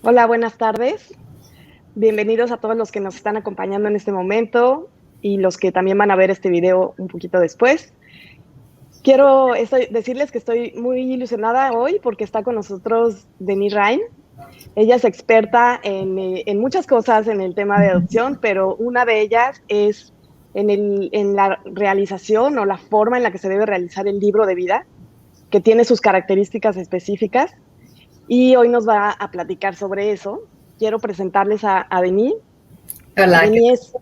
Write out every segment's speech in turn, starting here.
Hola, buenas tardes. Bienvenidos a todos los que nos están acompañando en este momento y los que también van a ver este video un poquito después. Decirles que estoy muy ilusionada hoy porque está con nosotros Denise Rain. Ella es experta en muchas cosas en el tema de adopción, pero una de ellas es en la realización o la forma en la que se debe realizar el libro de vida, que tiene sus características específicas. Y hoy nos va a platicar sobre eso. Quiero presentarles a Denis. Hola, ¿qué Denis es,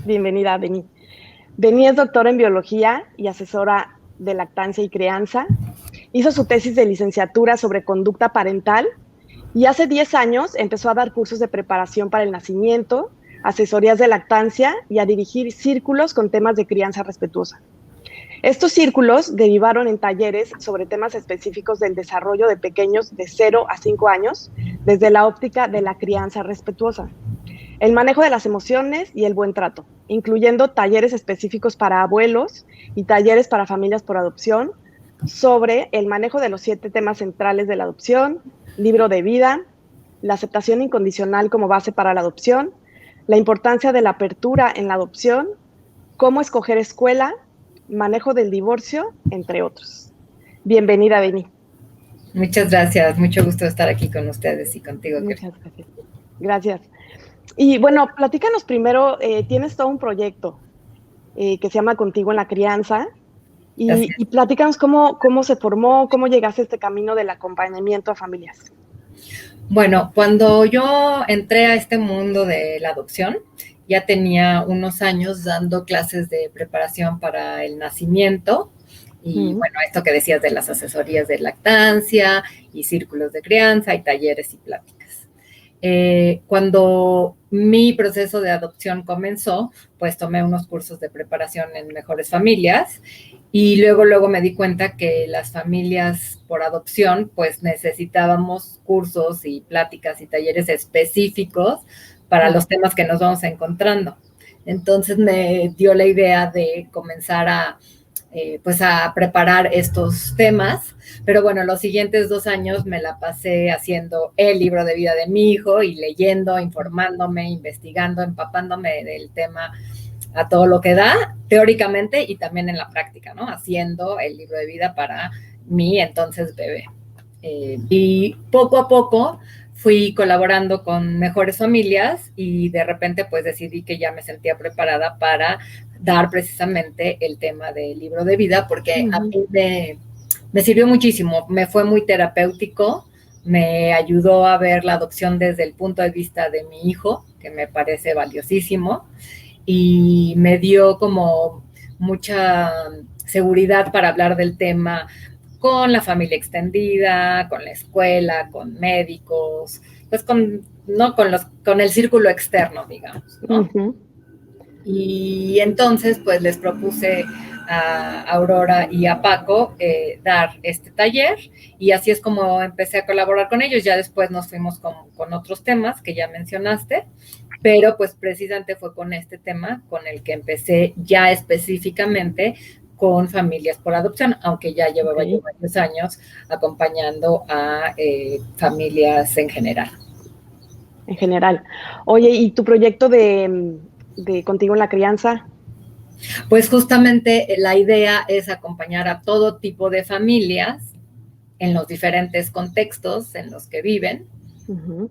bienvenida, Denis. Denis es doctora en biología y asesora de lactancia y crianza. Hizo su tesis de licenciatura sobre conducta parental y hace 10 años empezó a dar cursos de preparación para el nacimiento, asesorías de lactancia y a dirigir círculos con temas de crianza respetuosa. Estos círculos derivaron en talleres sobre temas específicos del desarrollo de pequeños de 0 a 5 años desde la óptica de la crianza respetuosa, el manejo de las emociones y el buen trato, incluyendo talleres específicos para abuelos y talleres para familias por adopción sobre el manejo de los 7 temas centrales de la adopción, libro de vida, la aceptación incondicional como base para la adopción, la importancia de la apertura en la adopción, cómo escoger escuela, manejo del divorcio, entre otros. Bienvenida, Beni. Muchas gracias, mucho gusto estar aquí con ustedes y contigo, Kira. Muchas gracias. Gracias. Y bueno, platícanos primero, tienes todo un proyecto que se llama Contigo en la Crianza Así y es. platícanos cómo se formó, cómo llegaste a este camino del acompañamiento a familias. Bueno, cuando yo entré a este mundo de la adopción, ya tenía unos años dando clases de preparación para el nacimiento y Mm. bueno, esto que decías de las asesorías de lactancia y círculos de crianza y talleres y pláticas. Cuando mi proceso de adopción comenzó, pues tomé unos cursos de preparación en Mejores Familias y luego me di cuenta que las familias por adopción, pues necesitábamos cursos y pláticas y talleres específicos para Claro. los temas que nos vamos encontrando. Entonces me dio la idea de comenzar pues a preparar estos temas. Pero bueno, los siguientes 2 años me la pasé haciendo el libro de vida de mi hijo y leyendo, informándome, investigando, empapándome del tema a todo lo que da, teóricamente y también en la práctica, ¿no? Haciendo el libro de vida para mi entonces bebé. Y poco a poco fui colaborando con Mejores Familias y de repente pues decidí que ya me sentía preparada para dar precisamente el tema del libro de vida porque a Uh-huh. mí me sirvió muchísimo, me fue muy terapéutico, me ayudó a ver la adopción desde el punto de vista de mi hijo, que me parece valiosísimo, y me dio como mucha seguridad para hablar del tema con la familia extendida, con la escuela, con médicos, pues no con el círculo externo, digamos, ¿no? Uh-huh. Y entonces, pues les propuse a Aurora y a Paco dar este taller y así es como empecé a colaborar con ellos. Ya después nos fuimos con otros temas que ya mencionaste, pero pues precisamente fue con este tema con el que empecé ya específicamente con familias por adopción, aunque ya llevaba yo Okay. varios años acompañando a familias en general. En general. Oye, ¿y tu proyecto de Contigo en la Crianza? Pues justamente la idea es acompañar a todo tipo de familias en los diferentes contextos en los que viven, Uh-huh.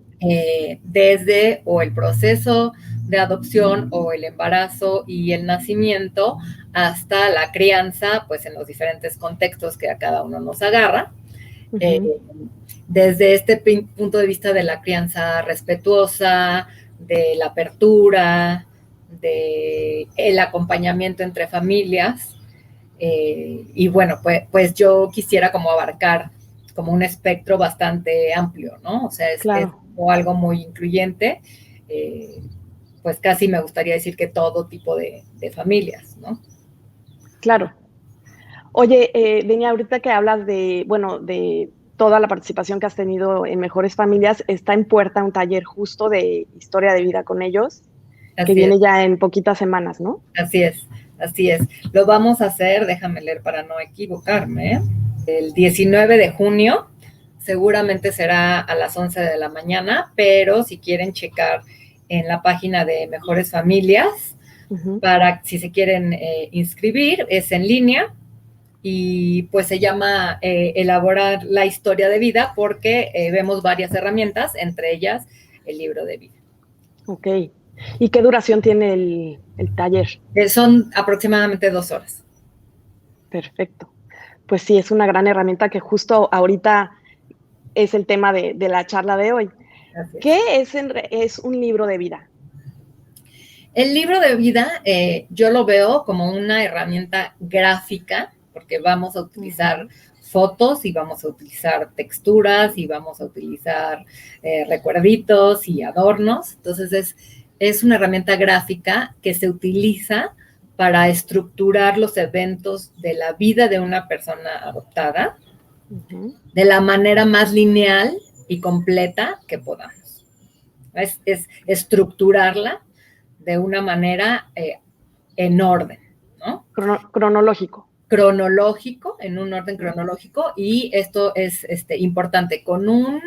desde o el proceso de adopción o el embarazo y el nacimiento hasta la crianza, pues en los diferentes contextos que a cada uno nos agarra. Eh, Uh-huh. Desde este punto de vista de la crianza respetuosa, de la apertura, de el acompañamiento entre familias. Y bueno, pues yo quisiera como abarcar como un espectro bastante amplio, ¿no? O sea, es Claro, como algo muy incluyente, eh, pues casi me gustaría decir que todo tipo de familias, ¿no? claro. Oye, Denia, ahorita que hablas de toda la participación que has tenido en Mejores Familias, está en puerta un taller justo de historia de vida con ellos, que Así es, viene ya en poquitas semanas, ¿no? así es, así es. Lo vamos a hacer, déjame leer para no equivocarme, el 19 de junio seguramente será a las 11 de la mañana, pero si quieren checar en la página de Mejores Familias, para si se quieren inscribir, es en línea y pues se llama Elaborar la historia de vida porque vemos varias herramientas, entre ellas el libro de vida. Ok. ¿Y qué duración tiene el taller? Son aproximadamente 2 horas. Perfecto. Pues sí, es una gran herramienta que justo ahorita es el tema de la charla de hoy. ¿Qué es un libro de vida? El libro de vida yo lo veo como una herramienta gráfica, porque vamos a utilizar fotos y vamos a utilizar texturas y vamos a utilizar recuerditos y adornos. Entonces es una herramienta gráfica que se utiliza para estructurar los eventos de la vida de una persona adoptada de la manera más lineal y completa que podamos. Es estructurarla de una manera en orden, ¿no? Cronológico. Cronológico, en un orden cronológico, y esto es importante, con un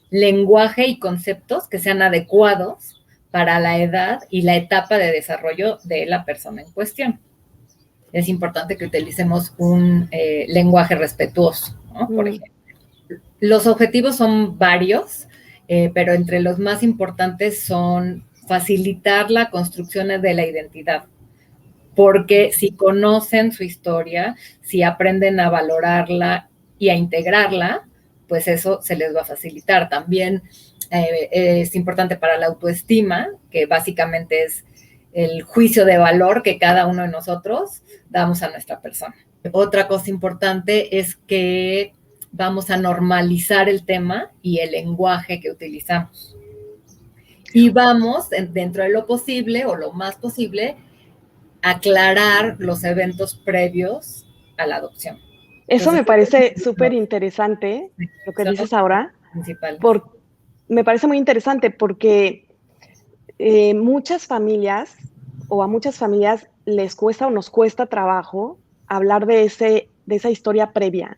lenguaje y conceptos que sean adecuados para la edad y la etapa de desarrollo de la persona en cuestión. Es importante que utilicemos un lenguaje respetuoso, ¿no? Por ejemplo. Los objetivos son varios, pero entre los más importantes son facilitar la construcción de la identidad, porque si conocen su historia, si aprenden a valorarla y a integrarla, pues eso se les va a facilitar. También es importante para la autoestima, que básicamente es el juicio de valor que cada uno de nosotros damos a nuestra persona. Otra cosa importante es que vamos a normalizar el tema y el lenguaje que utilizamos. Y vamos, dentro de lo posible o lo más posible, aclarar los eventos previos a la adopción. Eso me parece súper interesante, lo que dices ahora. Me parece muy interesante porque muchas familias o a muchas familias les cuesta o nos cuesta trabajo hablar de esa historia previa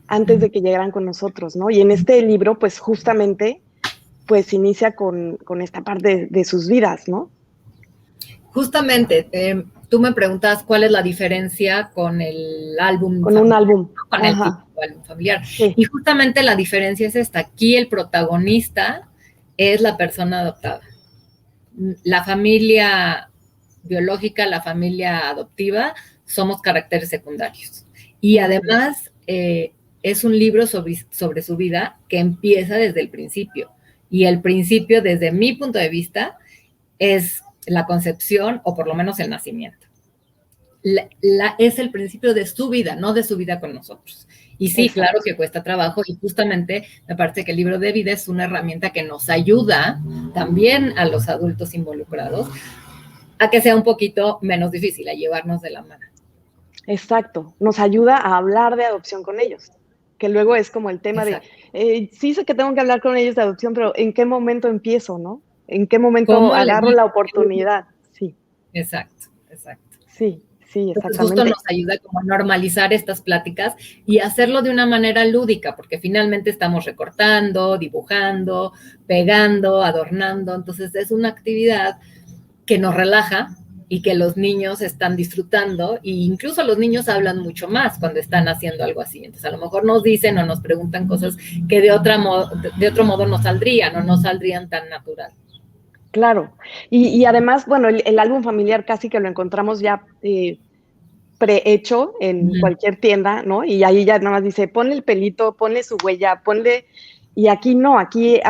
antes de que llegaran con nosotros, ¿no? Y en este libro, pues justamente, pues inicia con esta parte de sus vidas, ¿no? Justamente, tú me preguntas cuál es la diferencia con el álbum. Con un álbum. Con el álbum familiar. Sí. Y justamente la diferencia es esta. Aquí el protagonista es la persona adoptada. La familia biológica, la familia adoptiva, somos caracteres secundarios. Y además es un libro sobre su vida que empieza desde el principio. Y el principio, desde mi punto de vista, es la concepción o por lo menos el nacimiento. Es el principio de su vida, no de su vida con nosotros. Y sí, exacto, claro que cuesta trabajo y justamente me parece que el libro de vida es una herramienta que nos ayuda también a los adultos involucrados a que sea un poquito menos difícil, a llevarnos de la mano. Exacto, nos ayuda a hablar de adopción con ellos, que luego es como el tema exacto, de, sí sé que tengo que hablar con ellos de adopción, pero ¿en qué momento empiezo, no? ¿En qué momento agarro la oportunidad? Sí. Exacto, exacto. Sí, sí, exactamente. Entonces justo nos ayuda como a normalizar estas pláticas y hacerlo de una manera lúdica, porque finalmente estamos recortando, dibujando, pegando, adornando. Entonces es una actividad que nos relaja y que los niños están disfrutando, e incluso los niños hablan mucho más cuando están haciendo algo así. Entonces, a lo mejor nos dicen o nos preguntan cosas que de otro modo no saldrían o no saldrían tan natural. Claro. Y además, bueno, el álbum familiar casi que lo encontramos ya prehecho en cualquier tienda, ¿no? Y ahí ya nada más dice, ponle el pelito, ponle su huella, ponle... Y aquí no, aquí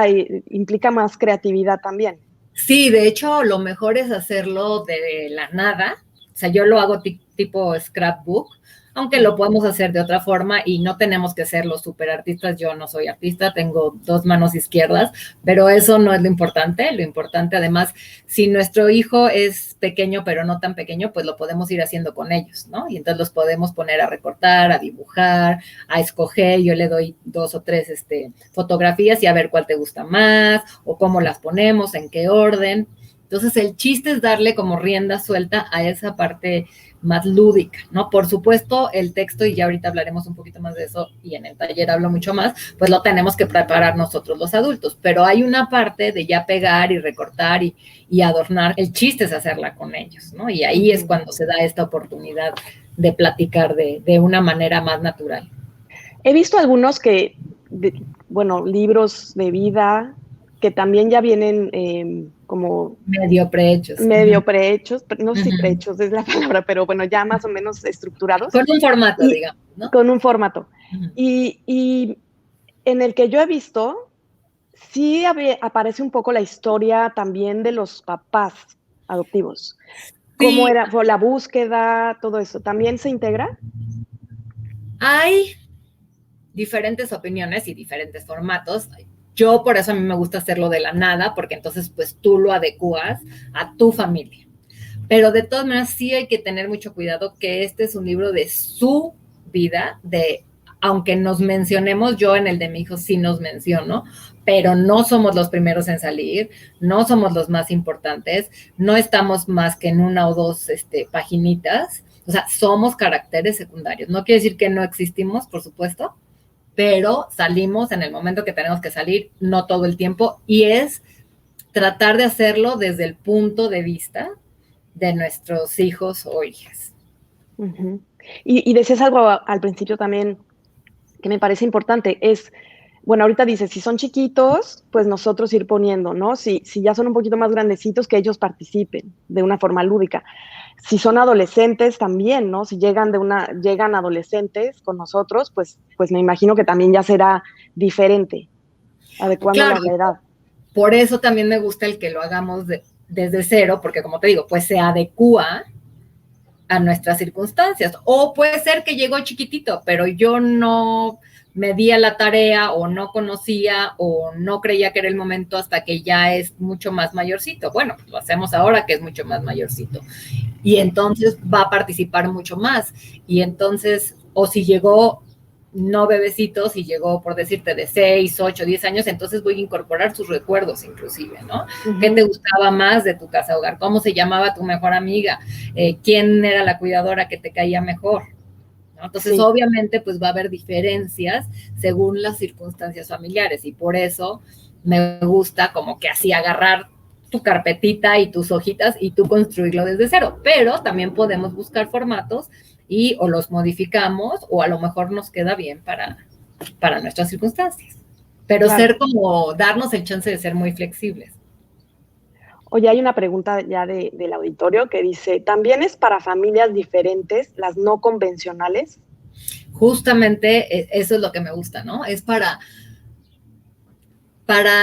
implica más creatividad también. Sí, de hecho, lo mejor es hacerlo de la nada. O sea, yo lo hago tipo scrapbook, aunque lo podemos hacer de otra forma y no tenemos que ser los super artistas. Yo no soy artista, tengo 2 manos izquierdas, pero eso no es lo importante. Lo importante, además, si nuestro hijo es pequeño, pero no tan pequeño, pues lo podemos ir haciendo con ellos, ¿no? Y entonces los podemos poner a recortar, a dibujar, a escoger. Yo le doy 2 o 3 fotografías y a ver cuál te gusta más o cómo las ponemos, en qué orden. Entonces, el chiste es darle como rienda suelta a esa parte más lúdica, ¿no? Por supuesto, el texto, y ya ahorita hablaremos un poquito más de eso, y en el taller hablo mucho más, pues lo tenemos que preparar nosotros los adultos, pero hay una parte de ya pegar y recortar y adornar, el chiste es hacerla con ellos, ¿no? Y ahí es cuando se da esta oportunidad de platicar de una manera más natural. He visto algunos que, bueno, libros de vida que también ya vienen como medio prehechos. Medio prehechos, no sé si prehechos es la palabra, pero bueno, ya más o menos estructurados. Con un formato, digamos, ¿no? Con un formato. Y en el que yo he visto, sí aparece un poco la historia también de los papás adoptivos. ¿Cómo era fue la búsqueda, todo eso? ¿También se integra? Hay diferentes opiniones y diferentes formatos. Yo por eso a mí me gusta hacerlo de la nada, porque entonces pues tú lo adecuas a tu familia. Pero de todas maneras sí hay que tener mucho cuidado que este es un libro de su vida, aunque nos mencionemos, yo en el de mi hijo sí nos menciono, pero no somos los primeros en salir, no somos los más importantes, no estamos más que en una o dos paginitas, o sea, somos caracteres secundarios. No quiere decir que no existimos, por supuesto, pero salimos en el momento que tenemos que salir, no todo el tiempo, y es tratar de hacerlo desde el punto de vista de nuestros hijos o hijas. Y decías algo al principio también que me parece importante, es, bueno, ahorita dices, si son chiquitos, pues nosotros ir poniendo, ¿no? Si ya son un poquito más grandecitos, que ellos participen de una forma lúdica. Si son adolescentes también, ¿no? Si llegan adolescentes con nosotros, pues me imagino que también ya será diferente, adecuándola a la edad. Por eso también me gusta el que lo hagamos desde cero, porque como te digo, pues se adecúa a nuestras circunstancias. O puede ser que llegó chiquitito, pero yo no me di a la tarea o no conocía o no creía que era el momento hasta que ya es mucho más mayorcito. Bueno, pues lo hacemos ahora que es mucho más mayorcito. Y entonces va a participar mucho más. Y entonces, o si llegó no bebecito, si llegó, por decirte, de 6, 8, 10 años, entonces voy a incorporar sus recuerdos inclusive, ¿no? ¿Qué te gustaba más de tu casa hogar? ¿Cómo se llamaba tu mejor amiga? ¿Quién era la cuidadora que te caía mejor? ¿No? Entonces, obviamente, pues va a haber diferencias según las circunstancias familiares y por eso me gusta como que así agarrar tu carpetita y tus hojitas y tú construirlo desde cero, pero también podemos buscar formatos y o los modificamos o a lo mejor nos queda bien para nuestras circunstancias. Pero ser como, darnos el chance de ser muy flexibles. Oye, hay una pregunta ya del auditorio que dice, ¿también es para familias diferentes, las no convencionales? Justamente eso es lo que me gusta, ¿no? Es para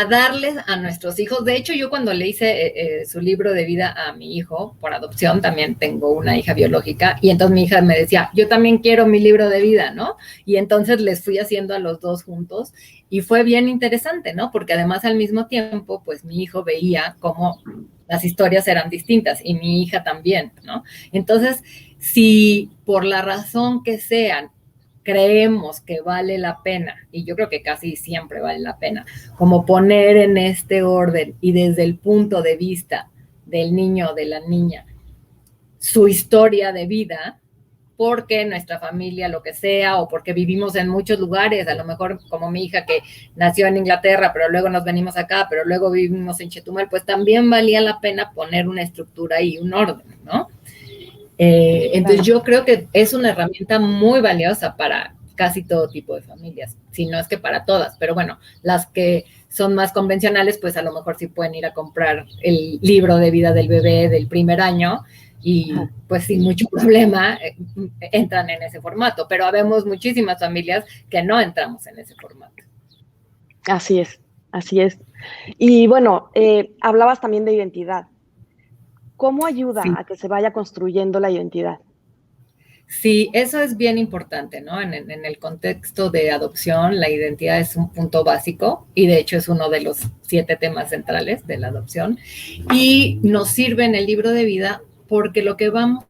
darles a nuestros hijos. De hecho, yo cuando le hice su libro de vida a mi hijo por adopción, también tengo una hija biológica, y entonces mi hija me decía, yo también quiero mi libro de vida, ¿no? Y entonces les fui haciendo a los dos juntos, y fue bien interesante, ¿no? Porque además al mismo tiempo, pues mi hijo veía cómo las historias eran distintas, y mi hija también, ¿no? Entonces, si por la razón que sean, creemos que vale la pena, y yo creo que casi siempre vale la pena, como poner en este orden y desde el punto de vista del niño o de la niña su historia de vida, porque nuestra familia, lo que sea, o porque vivimos en muchos lugares, a lo mejor como mi hija que nació en Inglaterra, pero luego nos venimos acá, pero luego vivimos en Chetumal, pues también valía la pena poner una estructura y un orden, ¿no? Entonces yo creo que es una herramienta muy valiosa para casi todo tipo de familias, si no es que para todas, pero bueno, las que son más convencionales, pues a lo mejor sí pueden ir a comprar el libro de vida del bebé del primer año y pues sin mucho problema entran en ese formato, pero habemos muchísimas familias que no entramos en ese formato. Así es, así es. Y bueno, hablabas también de identidad. ¿Cómo ayuda a que se vaya construyendo la identidad? Sí, eso es bien importante, ¿no? En el contexto de adopción, la identidad es un punto básico y de hecho es uno de los 7 temas centrales de la adopción. Y nos sirve en el libro de vida porque lo que vamos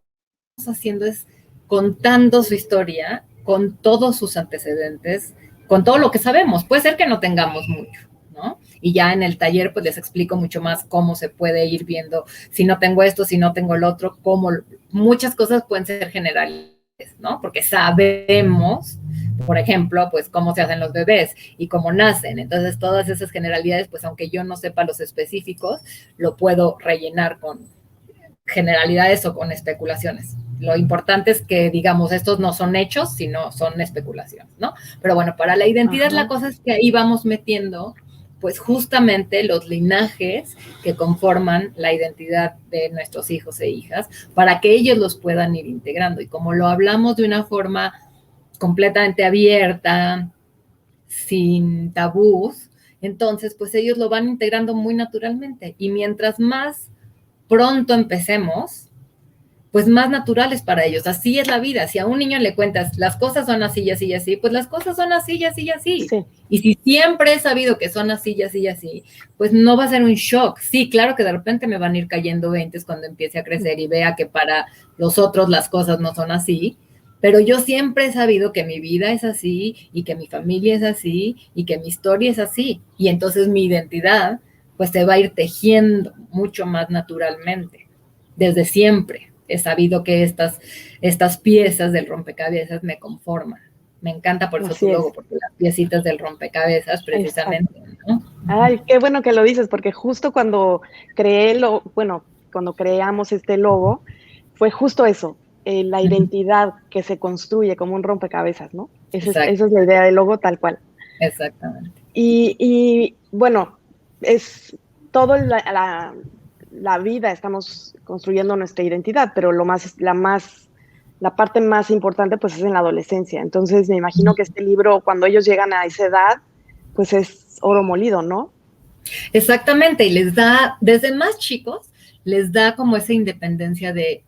haciendo es contando su historia, con todos sus antecedentes, con todo lo que sabemos. Puede ser que no tengamos mucho, ¿no? Y ya en el taller pues les explico mucho más cómo se puede ir viendo, si no tengo esto, si no tengo el otro, cómo muchas cosas pueden ser generales, ¿no? Porque sabemos, por ejemplo, pues cómo se hacen los bebés y cómo nacen. Entonces, todas esas generalidades, pues aunque yo no sepa los específicos, lo puedo rellenar con generalidades o con especulaciones. Lo importante es que, digamos, estos no son hechos, sino son especulaciones, ¿no? Pero bueno, para la identidad, ajá, la cosa es que ahí vamos metiendo, pues justamente los linajes que conforman la identidad de nuestros hijos e hijas, para que ellos los puedan ir integrando. Y como lo hablamos de una forma completamente abierta, sin tabús, entonces pues ellos lo van integrando muy naturalmente. Y mientras más pronto empecemos, pues más naturales para ellos. Así es la vida. Si a un niño le cuentas, las cosas son así y así y así, pues las cosas son así y así y así. Sí. Y si siempre he sabido que son así y así y así, pues no va a ser un shock. Sí, claro que de repente me van a ir cayendo 20 cuando empiece a crecer y vea que para los otros las cosas no son así, pero yo siempre he sabido que mi vida es así y que mi familia es así y que mi historia es así. Y entonces mi identidad pues se va a ir tejiendo mucho más naturalmente. Desde siempre he sabido que estas piezas del rompecabezas me conforman. Me encanta por eso tu logo, porque las piecitas del rompecabezas precisamente, ¿no? Ay, qué bueno que lo dices, porque justo cuando cuando creamos este logo, fue justo eso, la identidad que se construye como un rompecabezas, ¿no? Esa es la idea del logo tal cual. Exactamente. Y bueno, es todo la vida estamos construyendo nuestra identidad, pero la parte más importante pues es en la adolescencia. Entonces me imagino que este libro, cuando ellos llegan a esa edad, pues es oro molido, ¿no? Exactamente, y les da, desde más chicos, les da como esa independencia de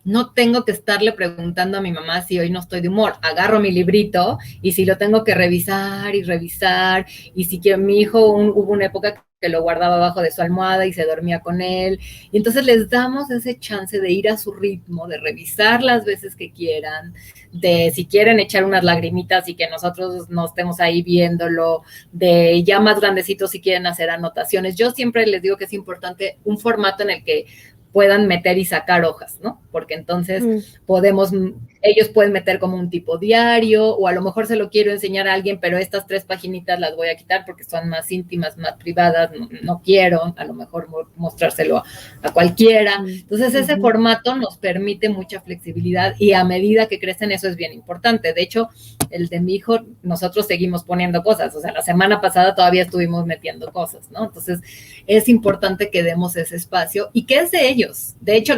no tengo que estarle preguntando a mi mamá si hoy no estoy de humor. Agarro mi librito y si lo tengo que revisar y revisar, y si quiero, mi hijo hubo una época que lo guardaba abajo de su almohada y se dormía con él. Y entonces les damos ese chance de ir a su ritmo, de revisar las veces que quieran, de si quieren echar unas lagrimitas y que nosotros no estemos ahí viéndolo, de ya más grandecitos si quieren hacer anotaciones. Yo siempre les digo que es importante un formato en el que puedan meter y sacar hojas, ¿no? Porque entonces ellos pueden meter como un tipo diario, o a lo mejor se lo quiero enseñar a alguien, pero estas 3 paginitas las voy a quitar porque son más íntimas, más privadas, no quiero a lo mejor mostrárselo a cualquiera. Entonces ese formato nos permite mucha flexibilidad, y a medida que crecen eso es bien importante. De hecho, el de mi hijo, nosotros seguimos poniendo cosas, o sea, la semana pasada todavía estuvimos metiendo cosas, ¿no? Entonces es importante que demos ese espacio y que es de ellos. De hecho,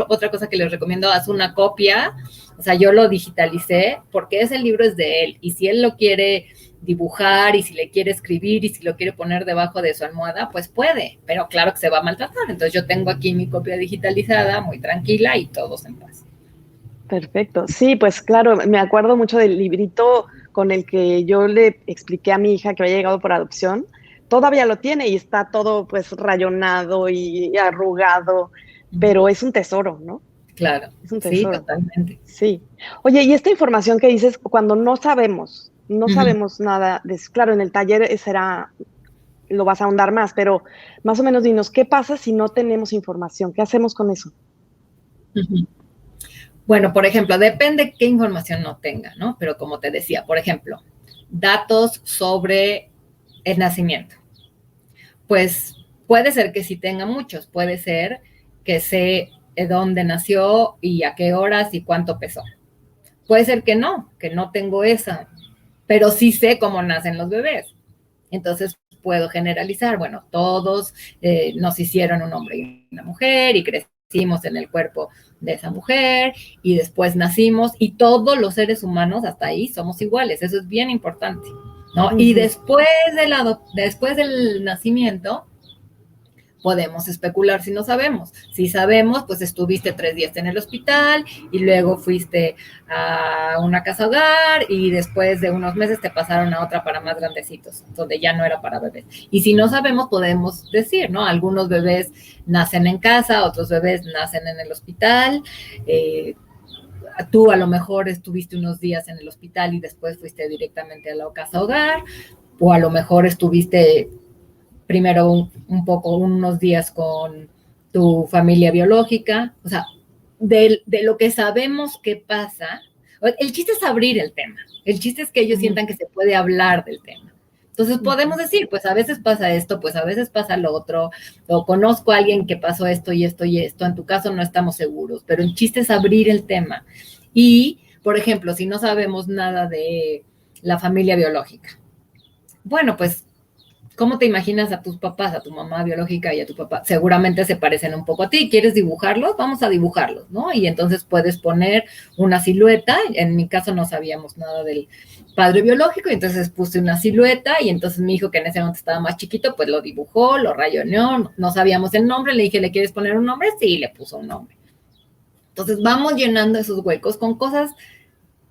otra cosa que les recomiendo, haz una copia, o sea, yo lo digitalicé porque ese libro es de él, y si él lo quiere dibujar y si le quiere escribir y si lo quiere poner debajo de su almohada, pues puede, pero claro que se va a maltratar. Entonces yo tengo aquí mi copia digitalizada, muy tranquila y todos en paz. Perfecto. Sí, pues claro, me acuerdo mucho del librito con el que yo le expliqué a mi hija que había llegado por adopción. Todavía lo tiene y está todo pues rayonado y arrugado, pero es un tesoro, ¿no? Claro, es un tesoro. Sí, totalmente. Sí. Oye, y esta información que dices, cuando no sabemos nada de eso, claro, en el taller lo vas a ahondar más, pero más o menos dinos, ¿qué pasa si no tenemos información? ¿Qué hacemos con eso? Bueno, por ejemplo, depende qué información no tenga, ¿no? Pero como te decía, por ejemplo, datos sobre el nacimiento. Pues puede ser que sí tenga muchos, puede ser que sé dónde nació y a qué horas y cuánto pesó. Puede ser que no tengo esa, pero sí sé cómo nacen los bebés. Entonces puedo generalizar, bueno, todos nos hicieron un hombre y una mujer y crecimos en el cuerpo de esa mujer y después nacimos, y todos los seres humanos hasta ahí somos iguales. Eso es bien importante, ¿no? Y después del nacimiento podemos especular si no sabemos. Si sabemos, pues estuviste 3 días en el hospital y luego fuiste a una casa hogar y después de unos meses te pasaron a otra para más grandecitos, donde ya no era para bebés. Y si no sabemos, podemos decir, ¿no? Algunos bebés nacen en casa, otros bebés nacen en el hospital. Tú a lo mejor estuviste unos días en el hospital y después fuiste directamente a la casa hogar, o a lo mejor estuviste primero un poco, unos días con tu familia biológica, o sea, de lo que sabemos que pasa. El chiste es abrir el tema, el chiste es que ellos sientan que se puede hablar del tema. Entonces podemos decir, pues a veces pasa esto, pues a veces pasa lo otro, o conozco a alguien que pasó esto y esto y esto, en tu caso no estamos seguros, pero el chiste es abrir el tema. Y, por ejemplo, si no sabemos nada de la familia biológica, bueno, pues ¿cómo te imaginas a tus papás, a tu mamá biológica y a tu papá? Seguramente se parecen un poco a ti. ¿Quieres dibujarlos? Vamos a dibujarlos, ¿no? Y entonces puedes poner una silueta. En mi caso no sabíamos nada del padre biológico, y entonces puse una silueta y entonces mi hijo, que en ese momento estaba más chiquito, pues lo dibujó, lo rayoneó, no sabíamos el nombre, le dije, ¿le quieres poner un nombre? Sí, le puso un nombre. Entonces vamos llenando esos huecos con cosas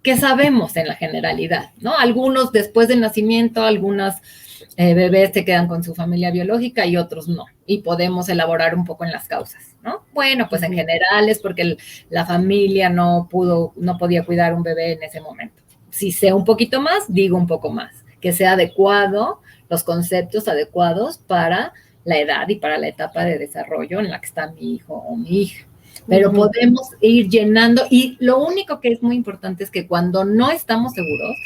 que sabemos en la generalidad, ¿no? Algunos después del nacimiento, algunas bebés se quedan con su familia biológica y otros no. Y podemos elaborar un poco en las causas, ¿no? Bueno, pues en general es porque la familia no podía cuidar un bebé en ese momento. Si sé un poquito más, digo un poco más. Que sea adecuado, los conceptos adecuados para la edad y para la etapa de desarrollo en la que está mi hijo o mi hija. Pero podemos ir llenando, y lo único que es muy importante es que cuando no estamos seguros,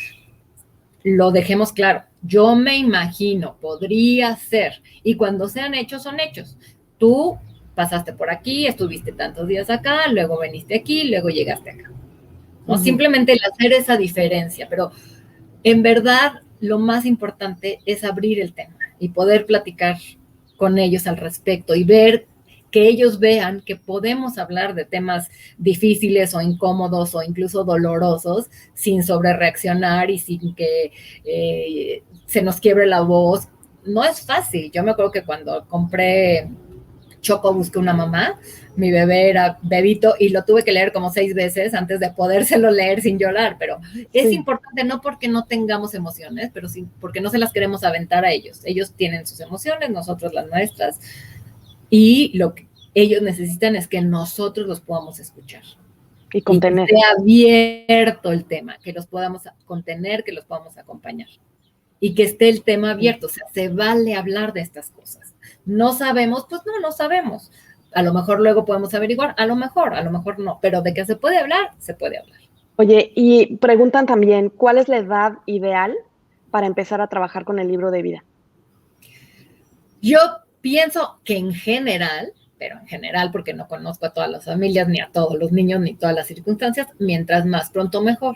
lo dejemos claro. Yo me imagino, podría ser, y cuando sean hechos, son hechos. Tú pasaste por aquí, estuviste tantos días acá, luego veniste aquí, luego llegaste acá, ¿no? Simplemente el hacer esa diferencia, pero en verdad lo más importante es abrir el tema y poder platicar con ellos al respecto y ver que ellos vean que podemos hablar de temas difíciles o incómodos o incluso dolorosos sin sobrereaccionar y sin que se nos quiebre la voz. No es fácil. Yo me acuerdo que cuando compré Choco Busqué una mamá, mi bebé era bebito y lo tuve que leer como 6 veces antes de podérselo leer sin llorar, pero es importante no porque no tengamos emociones, pero sí porque no se las queremos aventar a ellos. Ellos tienen sus emociones, nosotros las nuestras, y lo que ellos necesitan es que nosotros los podamos escuchar. Y contener. Y que esté abierto el tema, que los podamos contener, que los podamos acompañar. Y que esté el tema abierto, o sea, se vale hablar de estas cosas. No sabemos, pues no sabemos. A lo mejor luego podemos averiguar, a lo mejor no, pero de que se puede hablar, se puede hablar. Oye, y preguntan también, ¿cuál es la edad ideal para empezar a trabajar con el libro de vida? Yo pienso que en general, pero en general porque no conozco a todas las familias, ni a todos los niños, ni todas las circunstancias, mientras más pronto mejor.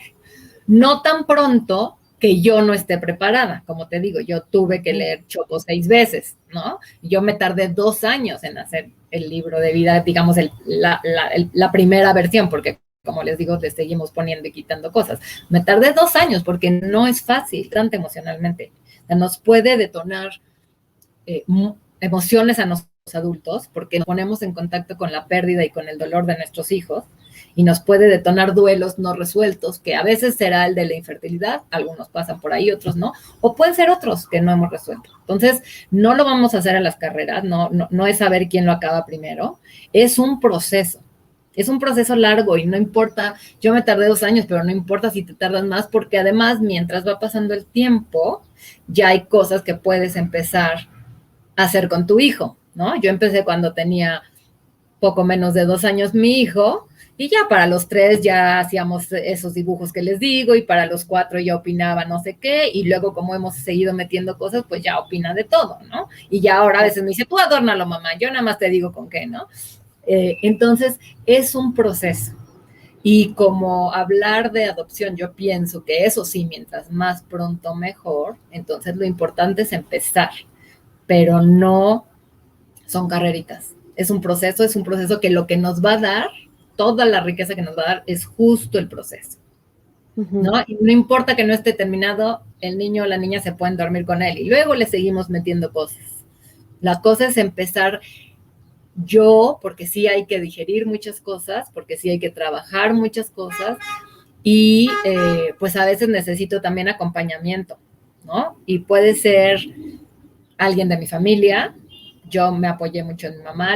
No tan pronto que yo no esté preparada. Como te digo, yo tuve que leer Choco 6 veces, ¿no? Yo me tardé 2 años en hacer el libro de vida, digamos, la primera versión, porque como les digo, le seguimos poniendo y quitando cosas. Me tardé 2 años porque no es fácil, tanto emocionalmente. O sea, nos puede detonar emociones a nosotros adultos, porque nos ponemos en contacto con la pérdida y con el dolor de nuestros hijos, y nos puede detonar duelos no resueltos, que a veces será el de la infertilidad, algunos pasan por ahí, otros no, o pueden ser otros que no hemos resuelto. Entonces, no lo vamos a hacer a las carreras, no es saber quién lo acaba primero, es un proceso. Es un proceso largo y no importa, yo me tardé 2 años, pero no importa si te tardas más, porque además, mientras va pasando el tiempo, ya hay cosas que puedes empezar a hacer con tu hijo, ¿no? Yo empecé cuando tenía poco menos de 2 años mi hijo, y ya para los 3 ya hacíamos esos dibujos que les digo, y para los 4 ya opinaba no sé qué, y luego como hemos seguido metiendo cosas, pues ya opina de todo, ¿no? Y ya ahora a veces me dice, tú adórnalo, mamá, yo nada más te digo con qué, ¿no? Entonces, es un proceso. Y como hablar de adopción, yo pienso que eso sí, mientras más pronto mejor, entonces lo importante es empezar, pero no son carreritas. Es un proceso que lo que nos va a dar, toda la riqueza que nos va a dar es justo el proceso, ¿no? Y no importa que no esté terminado, el niño o la niña se pueden dormir con él y luego le seguimos metiendo cosas. La cosa es empezar porque sí hay que digerir muchas cosas, porque sí hay que trabajar muchas cosas, y pues a veces necesito también acompañamiento, ¿no? Y puede ser alguien de mi familia, yo me apoyé mucho en mi mamá,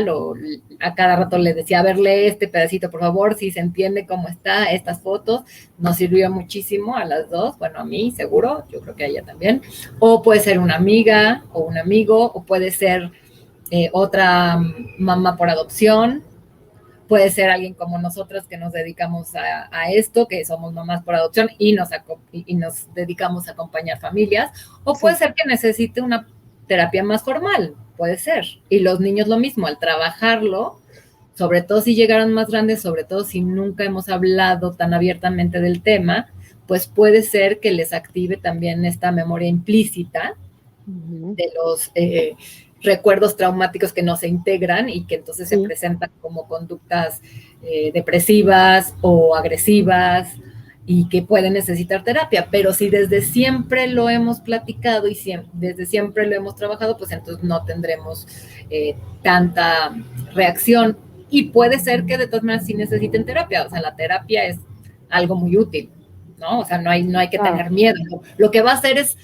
a cada rato le decía, a ver, lee este pedacito, por favor, si se entiende cómo está, estas fotos, nos sirvió muchísimo a las dos, bueno, a mí seguro, yo creo que a ella también, o puede ser una amiga o un amigo, o puede ser otra mamá por adopción, puede ser alguien como nosotras que nos dedicamos a esto, que somos mamás por adopción y nos dedicamos a acompañar familias, o puede ser que necesite una terapia más formal, puede ser. Y los niños lo mismo, al trabajarlo, sobre todo si llegaron más grandes, sobre todo si nunca hemos hablado tan abiertamente del tema, pues puede ser que les active también esta memoria implícita de los recuerdos traumáticos que no se integran y que entonces se presentan como conductas depresivas o agresivas y que pueden necesitar terapia, pero si desde siempre lo hemos platicado y desde siempre lo hemos trabajado, pues entonces no tendremos tanta reacción y puede ser que de todas maneras sí necesiten terapia, o sea, la terapia es algo muy útil, ¿no? O sea, no hay que tener miedo. Lo que va a hacer es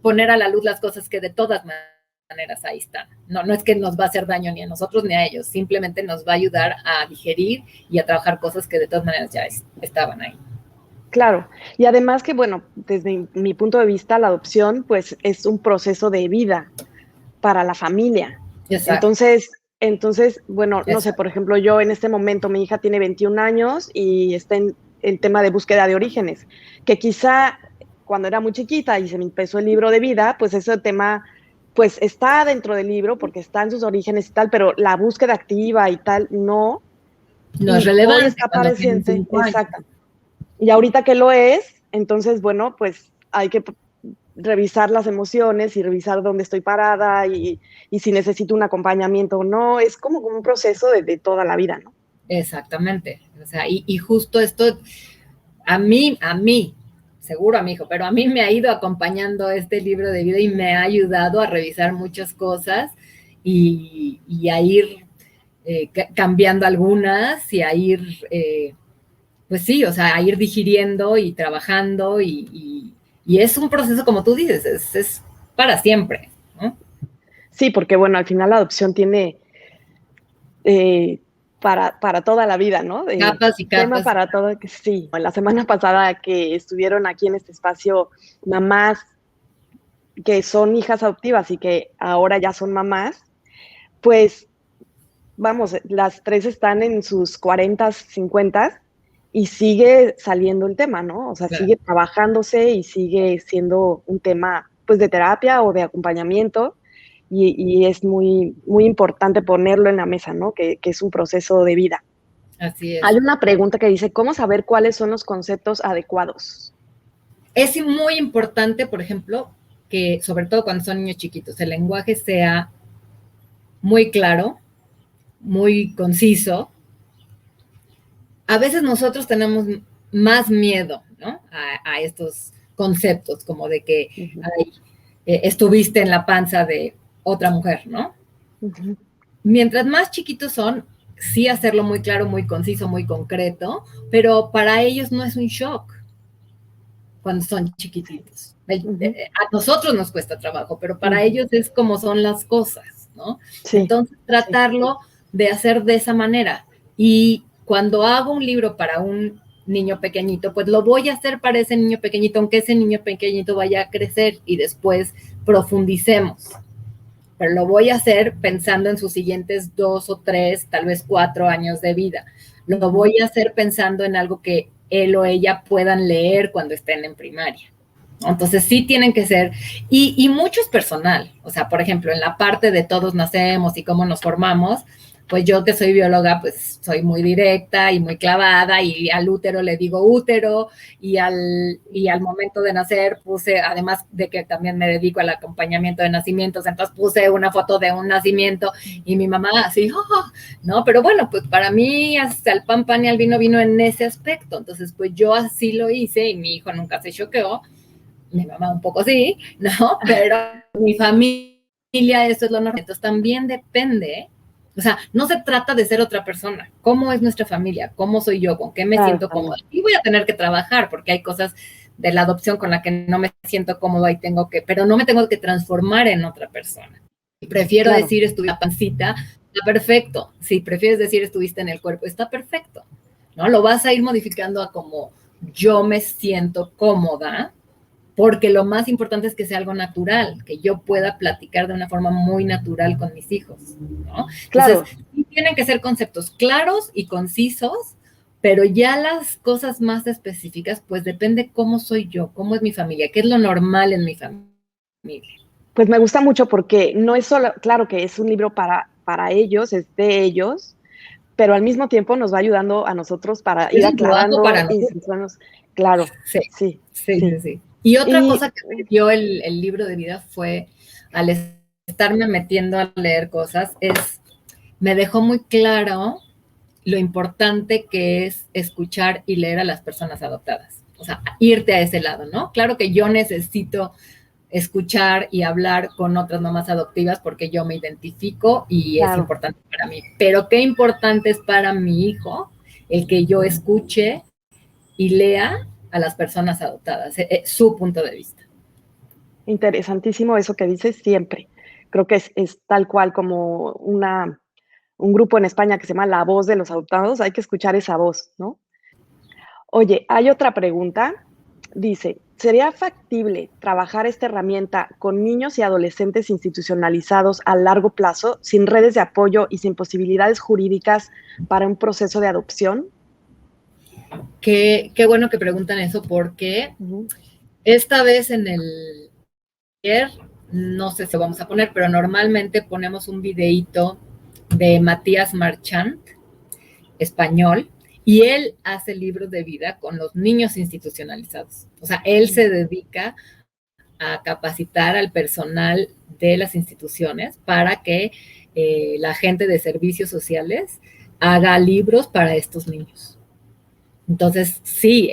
poner a la luz las cosas que de todas maneras ahí están. No es que nos va a hacer daño ni a nosotros ni a ellos, simplemente nos va a ayudar a digerir y a trabajar cosas que de todas maneras ya estaban ahí. Claro, y además que, bueno, desde mi punto de vista, la adopción, pues, es un proceso de vida para la familia. Exacto. Entonces, bueno, no sé, por ejemplo, yo en este momento, mi hija tiene 21 años y está en el tema de búsqueda de orígenes, que quizá cuando era muy chiquita y se me empezó el libro de vida, pues ese tema, pues está dentro del libro porque está en sus orígenes y tal, pero la búsqueda activa y tal, no. No es relevante. Hoy está apareciente, exacto. Y ahorita que lo es, entonces, bueno, pues hay que revisar las emociones y revisar dónde estoy parada y si necesito un acompañamiento o no. Es como un proceso de toda la vida, ¿no? Exactamente. O sea, y justo esto, a mí, seguro a mi hijo, pero a mí me ha ido acompañando este libro de vida y me ha ayudado a revisar muchas cosas y a ir cambiando algunas y a ir... pues sí, o sea, a ir digiriendo y trabajando y es un proceso, como tú dices, es para siempre, ¿no? Sí, porque bueno, al final la adopción tiene para toda la vida, ¿no? Capas y capas. Tema para todo, sí. La semana pasada que estuvieron aquí en este espacio mamás que son hijas adoptivas y que ahora ya son mamás, pues vamos, las tres están en sus 40, 50 y sigue saliendo el tema, ¿no? O sea, sigue trabajándose y sigue siendo un tema, pues, de terapia o de acompañamiento y es muy, muy importante ponerlo en la mesa, ¿no? Que es un proceso de vida. Así es. Hay una pregunta que dice, ¿cómo saber cuáles son los conceptos adecuados? Es muy importante, por ejemplo, que sobre todo cuando son niños chiquitos, el lenguaje sea muy claro, muy conciso. A veces nosotros tenemos más miedo, ¿no? A estos conceptos, como de que estuviste en la panza de otra mujer, ¿no? Mientras más chiquitos son, sí hacerlo muy claro, muy conciso, muy concreto, pero para ellos no es un shock cuando son chiquititos. A nosotros nos cuesta trabajo, pero para ellos es como son las cosas, ¿no? Sí, entonces, tratarlo de hacer de esa manera. Y cuando hago un libro para un niño pequeñito, pues lo voy a hacer para ese niño pequeñito, aunque ese niño pequeñito vaya a crecer y después profundicemos. Pero lo voy a hacer pensando en sus siguientes 2 o 3, tal vez 4 años de vida. Lo voy a hacer pensando en algo que él o ella puedan leer cuando estén en primaria. Entonces sí tienen que ser, y mucho es personal. O sea, por ejemplo, en la parte de todos nacemos y cómo nos formamos, pues yo que soy bióloga, pues soy muy directa y muy clavada y al útero le digo útero y al momento de nacer puse, además de que también me dedico al acompañamiento de nacimientos, entonces puse una foto de un nacimiento y mi mamá así, no, pero bueno, pues para mí hasta el pan y el vino en ese aspecto, entonces pues yo así lo hice y mi hijo nunca se choqueó, mi mamá un poco sí, ¿no? Pero mi familia, eso es lo normal, entonces también depende. O sea, no se trata de ser otra persona. ¿Cómo es nuestra familia? ¿Cómo soy yo? ¿Con qué me siento cómoda? Y voy a tener que trabajar porque hay cosas de la adopción con la que no me siento cómoda y pero no me tengo que transformar en otra persona. prefiero Claro. decir estuviste en la pancita, está perfecto. Si prefieres decir estuviste en el cuerpo, está perfecto, ¿no? Lo vas a ir modificando a como yo me siento cómoda, porque lo más importante es que sea algo natural, que yo pueda platicar de una forma muy natural con mis hijos, ¿no? Entonces, Claro. tienen que ser conceptos claros y concisos, pero ya las cosas más específicas, pues depende cómo soy yo, cómo es mi familia, qué es lo normal en mi familia. Pues me gusta mucho porque no es solo, claro que es un libro para ellos, es de ellos, pero al mismo tiempo nos va ayudando a nosotros para Es ir un trabajo aclarando para y nosotros. centrarnos. Claro, Sí, sí, sí, sí, sí. sí. Y otra Y cosa que me dio el libro de vida fue, al estarme metiendo a leer cosas, me dejó muy claro lo importante que es escuchar y leer a las personas adoptadas. O sea, irte a ese lado, ¿no? Claro que yo necesito escuchar y hablar con otras mamás adoptivas porque yo me identifico y es claro, importante para mí. Pero qué importante es para mi hijo el que yo escuche y lea a las personas adoptadas, su punto de vista. interesantísimo eso que dices siempre. Creo que es tal cual como un grupo en España que se llama La Voz de los Adoptados, hay que escuchar esa voz, ¿no? Oye, hay otra pregunta. Dice, ¿sería factible trabajar esta herramienta con niños y adolescentes institucionalizados a largo plazo, sin redes de apoyo y sin posibilidades jurídicas para un proceso de adopción? Qué bueno que preguntan eso porque Ujú. esta vez en el ayer, no sé si lo vamos a poner, pero normalmente ponemos un videíto de Matías Marchant, español, y él hace libros de vida con los niños institucionalizados. O sea, él se dedica a capacitar al personal de las instituciones para que la gente de servicios sociales haga libros para estos niños. Entonces, sí,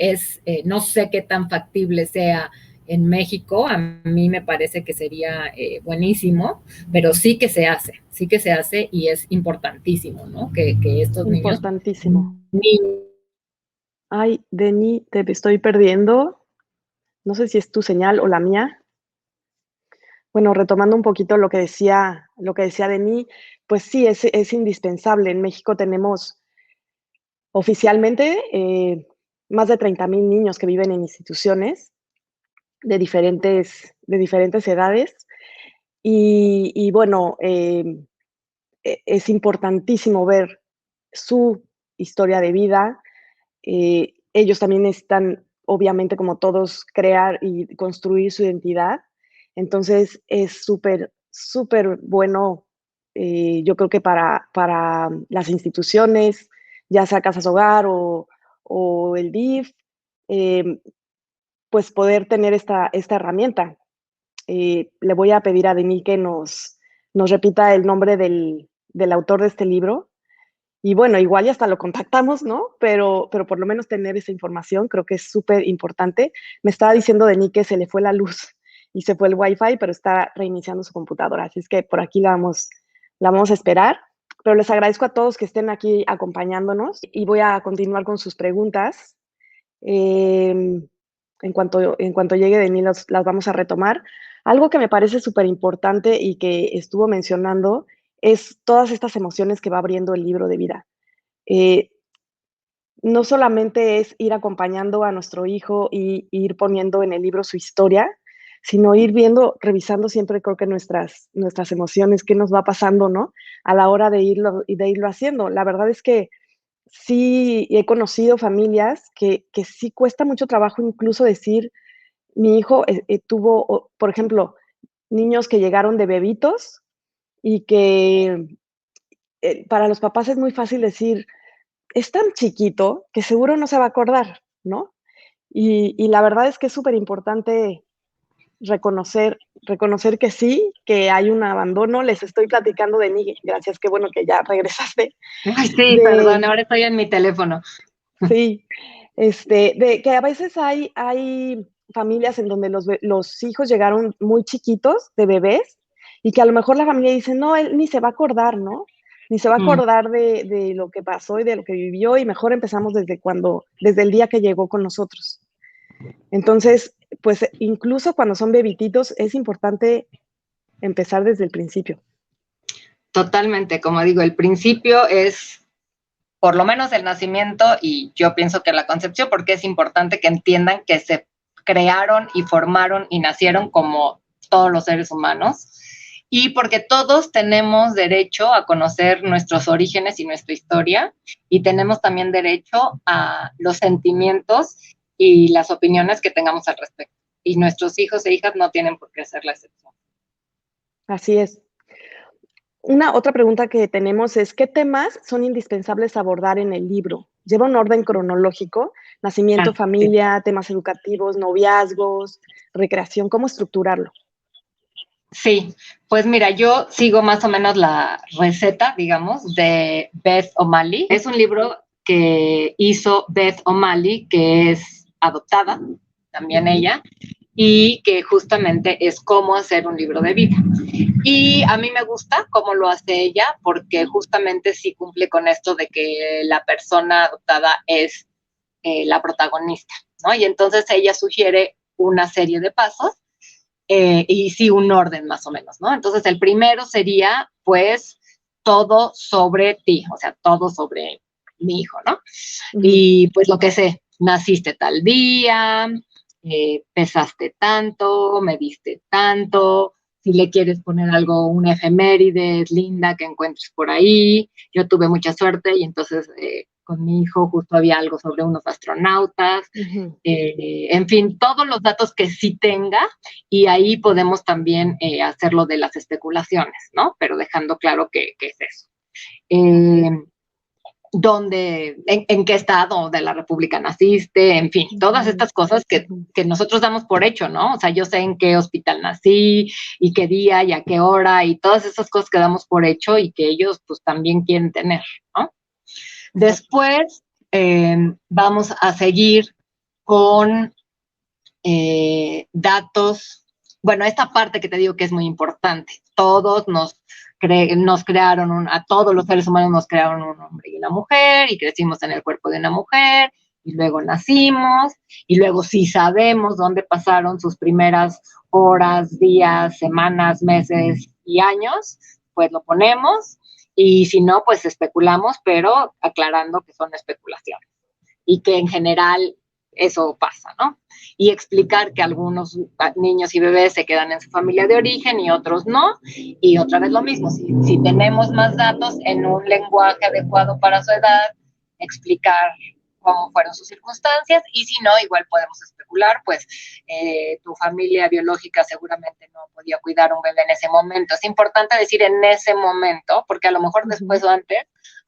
no sé qué tan factible sea en México, a mí me parece que sería buenísimo, pero sí que se hace y es importantísimo, ¿no? Que estos niños, Importantísimo. niños. Ay, Deni, te estoy perdiendo. No sé si es tu señal o la mía. Bueno, retomando un poquito lo que decía Deni, pues sí, es indispensable. En México tenemos oficialmente más de 30,000 niños que viven en instituciones de diferentes edades. Y bueno, es importantísimo ver su historia de vida. Ellos también necesitan, obviamente, como todos, crear y construir su identidad. Entonces, es súper, súper bueno, yo creo que para las instituciones, ya sea Casas Hogar o el DIF, eh, pues poder tener esta herramienta. Le voy a pedir a Denis que nos repita el nombre del autor de este libro. Y bueno, igual y hasta lo contactamos, ¿no? Pero por lo menos tener esa información creo que es súper importante. Me estaba diciendo Denis que se le fue la luz y se fue el Wi-Fi, pero está reiniciando su computadora. Así es que por aquí la vamos a esperar. Pero les agradezco a todos que estén aquí acompañándonos y voy a continuar con sus preguntas. En cuanto llegue de mí, las vamos a retomar. Algo que me parece súper importante y que estuvo mencionando es todas estas emociones que va abriendo el libro de vida. Eh, no solamente es ir acompañando a nuestro hijo y ir poniendo en el libro su historia, sino ir viendo, revisando siempre creo que nuestras emociones, qué nos va pasando, ¿no? A la hora de irlo haciendo. La verdad es que sí he conocido familias que sí cuesta mucho trabajo incluso decir, mi hijo tuvo, por ejemplo, niños que llegaron de bebitos y que para los papás es muy fácil decir, es tan chiquito que seguro no se va a acordar, ¿no? Y la verdad es que es súper importante reconocer que sí, que hay un abandono. Les estoy platicando de mí, gracias, qué bueno que ya regresaste, Ay, sí, perdón, de, ahora estoy en mi teléfono. sí, de que a veces hay familias en donde los hijos llegaron muy chiquitos, de bebés, y que a lo mejor la familia dice, no, él ni se va a acordar, ¿no? Ni se va a Mm. acordar de lo que pasó y de lo que vivió, y mejor empezamos desde el día que llegó con nosotros. Entonces, pues incluso cuando son bebititos, es importante empezar desde el principio. Totalmente, como digo, el principio es por lo menos el nacimiento y yo pienso que la concepción, porque es importante que entiendan que se crearon y formaron y nacieron como todos los seres humanos y porque todos tenemos derecho a conocer nuestros orígenes y nuestra historia y tenemos también derecho a los sentimientos y las opiniones que tengamos al respecto. Y nuestros hijos e hijas no tienen por qué ser la excepción. Así es. Una otra pregunta que tenemos es, ¿qué temas son indispensables abordar en el libro? ¿Lleva un orden cronológico? Nacimiento, Sí. familia, temas educativos, noviazgos, recreación, ¿cómo estructurarlo? Sí, pues mira, yo sigo más o menos la receta, digamos, de Beth O'Malley. Es un libro que hizo Beth O'Malley, que es adoptada, también ella, y que justamente es cómo hacer un libro de vida. Y a mí me gusta cómo lo hace ella, porque justamente sí cumple con esto de que la persona adoptada es la protagonista, ¿no? Y entonces ella sugiere una serie de pasos y sí un orden más o menos, ¿no? Entonces el primero sería, pues, todo sobre ti, o sea, todo sobre mi hijo, ¿no? Ujú. Y pues lo que sé, naciste tal día, pesaste tanto, mediste tanto, si le quieres poner algo, una efeméride linda que encuentres por ahí. Yo tuve mucha suerte y entonces con mi hijo justo había algo sobre unos astronautas, Ujú. en fin, todos los datos que sí tenga y ahí podemos también hacerlo de las especulaciones, ¿no? Pero dejando claro que es eso. Eh, en qué estado de la República naciste, en fin, todas Ujú. estas cosas Ujú. que nosotros damos por hecho, ¿no? O sea, yo sé en qué hospital nací y qué día y a qué hora y todas esas cosas que damos por hecho y que ellos pues también quieren tener, ¿no? Exacto. Después vamos a seguir con datos, bueno, esta parte que te digo que es muy importante, todos nos crearon, a todos los seres humanos nos crearon un hombre y una mujer y crecimos en el cuerpo de una mujer y luego nacimos y luego sí sabemos dónde pasaron sus primeras horas, días, semanas, meses y años, pues lo ponemos y si no, pues especulamos, pero aclarando que son especulaciones y que en general eso pasa, ¿no? Y explicar que algunos niños y bebés se quedan en su familia de origen y otros no. Y otra vez lo mismo, si tenemos más datos en un lenguaje adecuado para su edad, explicar cómo fueron sus circunstancias y si no, igual podemos especular, pues tu familia biológica seguramente no podía cuidar a un bebé en ese momento. Es importante decir en ese momento, porque a lo mejor después Ujú. o antes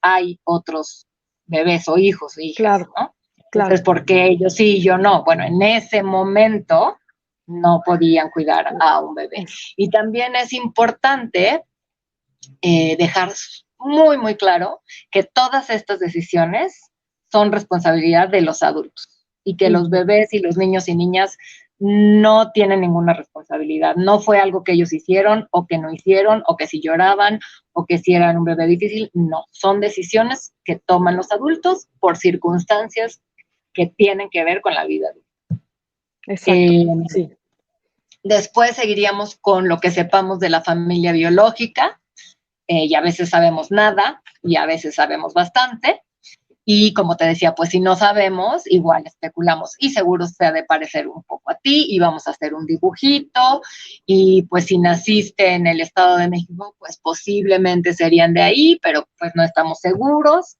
hay otros bebés o hijos o hijas, Claro, ¿no? Entonces, claro. ¿por qué ellos sí y yo no? Bueno, en ese momento no podían cuidar a un bebé. Es, Y también es importante dejar muy, muy claro que todas estas decisiones son responsabilidad de los adultos y que los ujú. bebés y los niños y niñas no tienen ninguna responsabilidad. No fue algo que ellos hicieron o que no hicieron o que si lloraban o que si eran un bebé difícil. No, son decisiones que toman los adultos por circunstancias que tienen que ver con la vida adulta. Exacto, Eh, sí. Después seguiríamos con lo que sepamos de la familia biológica, y a veces sabemos nada y a veces sabemos bastante. Y como te decía, pues si no sabemos, igual especulamos y seguro se ha de parecer un poco a ti y vamos a hacer un dibujito y pues si naciste en el Estado de México, pues posiblemente serían de ahí, pero pues no estamos seguros.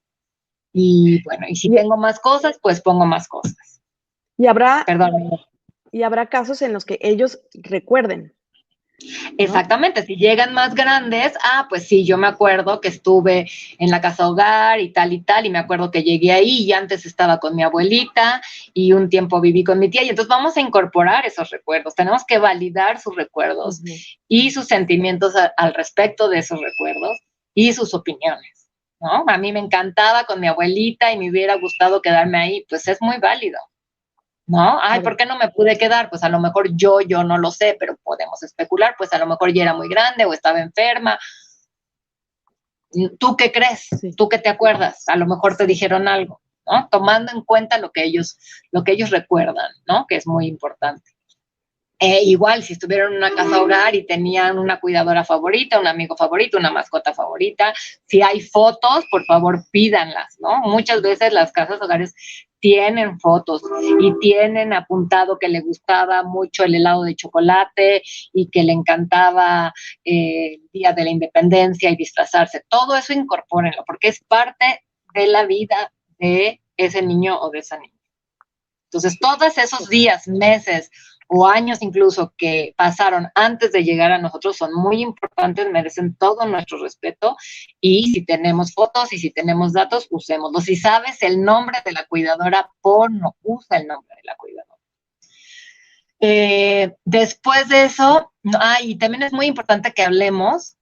Y bueno, y si Y, tengo más cosas, pues pongo más cosas. y habrá, Perdón. y habrá casos en los que ellos recuerden, ¿no? Exactamente, si llegan más grandes, pues sí, yo me acuerdo que estuve en la casa hogar y tal, y me acuerdo que llegué ahí y antes estaba con mi abuelita y un tiempo viví con mi tía, y entonces vamos a incorporar esos recuerdos, tenemos que validar sus recuerdos Ujú. y sus sentimientos al respecto de esos recuerdos y sus opiniones, ¿no? A mí me encantaba con mi abuelita y me hubiera gustado quedarme ahí, pues es muy válido. ¿No? Ay, ¿por Claro. qué no me pude quedar? Pues a lo mejor yo no lo sé, pero podemos especular, pues a lo mejor ya era muy grande o estaba enferma. ¿Tú qué crees? Sí. ¿Tú qué te acuerdas? A lo mejor te dijeron algo, ¿no? Tomando en cuenta lo que ellos recuerdan, ¿no? Que es muy importante. Igual, si estuvieron en una casa hogar y tenían una cuidadora favorita, un amigo favorito, una mascota favorita, si hay fotos, por favor, pídanlas, ¿no? Muchas veces las casas hogares tienen fotos y tienen apuntado que le gustaba mucho el helado de chocolate y que le encantaba el Día de la Independencia y disfrazarse. Todo eso incorpórenlo, porque es parte de la vida de ese niño o de esa niña. Entonces, todos esos días, meses o años incluso que pasaron antes de llegar a nosotros son muy importantes, merecen todo nuestro respeto, y si tenemos fotos y si tenemos datos, usémoslos. Si sabes el nombre de la cuidadora, usa el nombre de la cuidadora. Después de eso, y también es muy importante que hablemos,